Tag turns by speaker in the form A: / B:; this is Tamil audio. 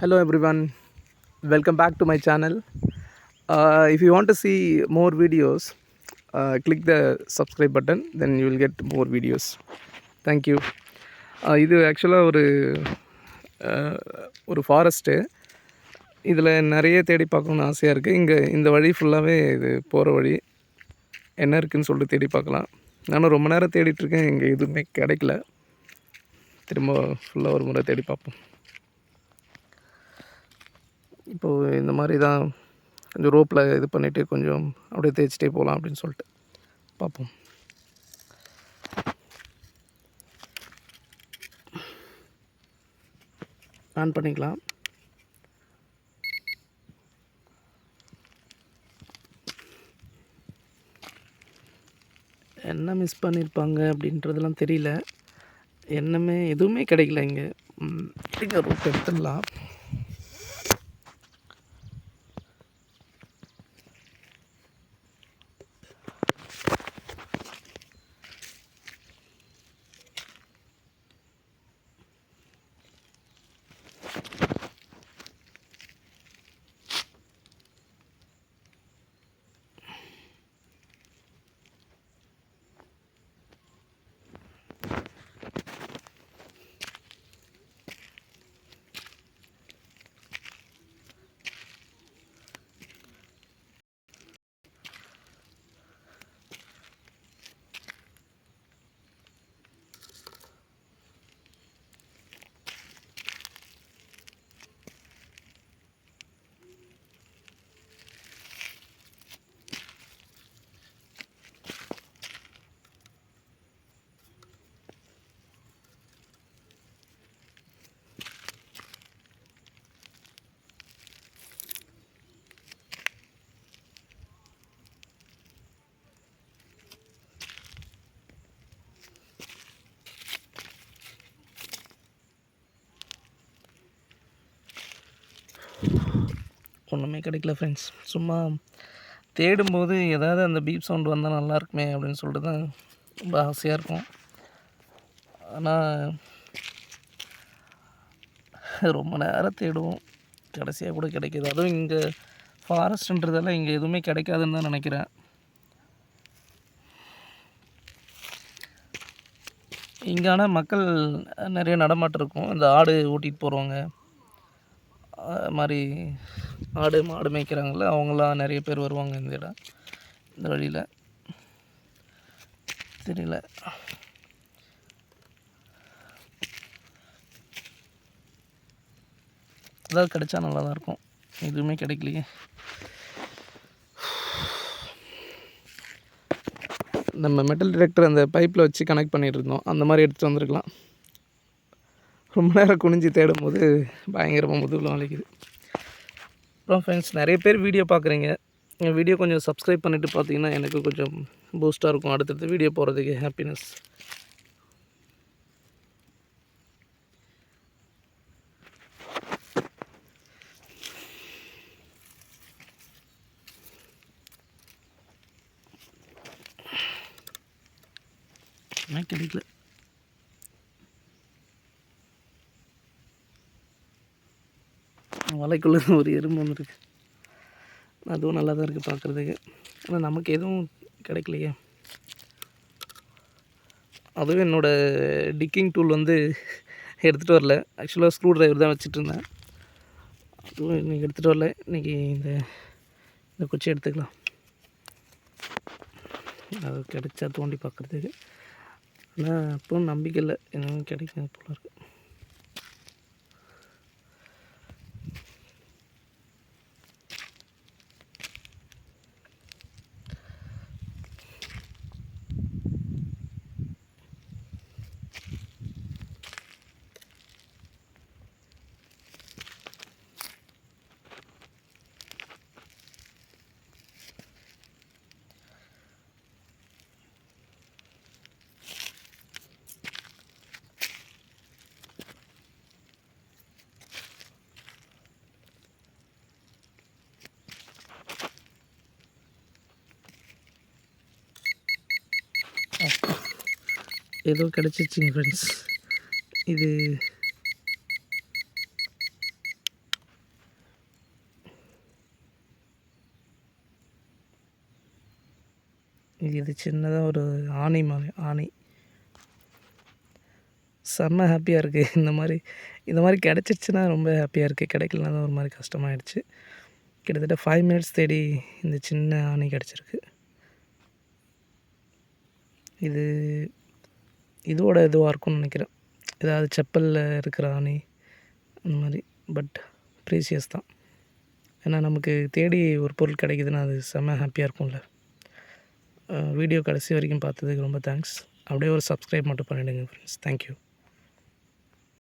A: Hello everyone, welcome back to my channel. If you want to see more videos, click the subscribe button, then you will get more videos. Thank you. இது ஆக்சுவலாக ஒரு ஃபாரஸ்ட்டு. இதில் நிறைய தேடி பார்க்கணுன்னு ஆசையாக இருக்குது. இங்கே இந்த வழி ஃபுல்லாகவே இது போகிற வழி. என்ன இருக்குதுன்னு சொல்லிட்டு தேடி பார்க்கலாம். நானும் ரொம்ப நேரம் தேடிட்டுருக்கேன், இங்கே எதுவுமே கிடைக்கல. திரும்ப ஃபுல்லாக ஒரு முறை தேடி பார்ப்போம். இப்போது இந்த மாதிரி தான் கொஞ்சம் ரோப்பில் இது பண்ணிவிட்டு கொஞ்சம் அப்படியே தேய்ச்சிட்டே போகலாம் அப்படின்னு சொல்லிட்டு பார்ப்போம். ஆன் பண்ணிக்கலாம். என்ன மிஸ் பண்ணியிருப்பாங்க அப்படின்றதெல்லாம் தெரியல. எதுவுமே கிடைக்கல இங்கே. ரோப் எடுத்துடலாம். ஒன்றுமே கிடைக்கல ஃப்ரெண்ட்ஸ். சும்மா தேடும்போது ஏதாவது அந்த பீப் சவுண்ட் வந்தால் நல்லாயிருக்குமே அப்படின்னு சொல்லிட்டு தான் ரொம்ப ஆசையாக இருக்கும். ஆனால் ரொம்ப நேரம் தேடுவோம், கடைசியாக கூட கிடைக்கிது. அதுவும் இங்கே ஃபாரஸ்ட்ன்றதால இங்கே எதுவுமே கிடைக்காதுன்னு தான் நினைக்கிறேன். இங்கே ஆனால் மக்கள் நிறைய நடமாட்டம் இருக்கும். இந்த ஆடு ஓட்டிகிட்டு போகிறவங்க, மாதிரி ஆடு மாடு மேய்க்கிறாங்கள, அவங்களாம் நிறைய பேர் வருவாங்க இந்த வழியில். தெரியல, ஏதாவது கிடைச்சா நல்லா தான் இருக்கும். எதுவுமே கிடைக்கலையே. நம்ம மெட்டல் டிடெக்டர் அந்த பைப்பில் வச்சு கனெக்ட் பண்ணிட்டு இருந்தோம், அந்த மாதிரி எடுத்துகிட்டு வந்திருக்கலாம். ரொம்ப நேரம் குனிஞ்சு தேடும் போது பயங்கரமாக முதுகுலாம் வலிக்குது. அப்புறம் ஃப்ரெண்ட்ஸ், நிறைய பேர் வீடியோ பார்க்குறீங்க. என் வீடியோ கொஞ்சம் சப்ஸ்கிரைப் பண்ணிவிட்டு பார்த்தீங்கன்னா எனக்கு கொஞ்சம் பூஸ்ட்டாக இருக்கும் அடுத்தடுத்த வீடியோ போகிறதுக்கு. ஹாப்பினஸ். கிடைக்கல. வலைக்குள்ளே ஒரு எறும்பு ஒன்று இருக்குது. அதுவும் நல்லா தான் இருக்குது பார்க்குறதுக்கு. ஆனால் நமக்கு எதுவும் கிடைக்கலையே. அதுவும் என்னோடய டிக்கிங் டூல் எடுத்துகிட்டு வரல. ஆக்சுவலாக ஸ்க்ரூ ட்ரைவர் தான் வச்சுட்ருந்தேன். அதுவும் இன்றைக்கி எடுத்துகிட்டு வரல. இன்றைக்கி இந்த குச்சி எடுத்துக்கலாம். அது கிடைச்சா தோண்டி பார்க்குறதுக்கு. ஆனால் அப்பவும் நம்பிக்கை இல்லை, எதுவும் கிடைக்காது போல இருக்குது. ஏதோ கிடச்சிச்சிங்க ஃப்ரெண்ட்ஸ். இது இது சின்னதாக ஒரு ஆணி ஆணி. செம்ம ஹாப்பியாக இருக்குது. இந்த மாதிரி கிடச்சிருச்சுன்னா ரொம்ப ஹாப்பியாக இருக்குது. கிடைக்கலனா தான் ஒரு மாதிரி கஷ்டமாயிடுச்சு. கிட்டத்தட்ட 5 மினிட்ஸ் தேடி இந்த சின்ன ஆணி கிடச்சிருக்கு. இதோட இதுவாக இருக்கும்னு நினைக்கிறேன். ஏதாவது செப்பலில் இருக்கிற ஆணி அந்த மாதிரி. பட் ப்ரீசியஸ் தான். ஏன்னா நமக்கு தேடி ஒரு பொருள் கிடைக்குதுன்னா அது செம்ம ஹாப்பியாக இருக்கும்ல. வீடியோ கடைசி வரைக்கும் பார்த்ததுக்கு ரொம்ப தேங்க்ஸ். அப்படியே ஒரு சப்ஸ்கிரைப் மட்டும் பண்ணிவிடுங்க ஃப்ரெண்ட்ஸ். தேங்க்யூ.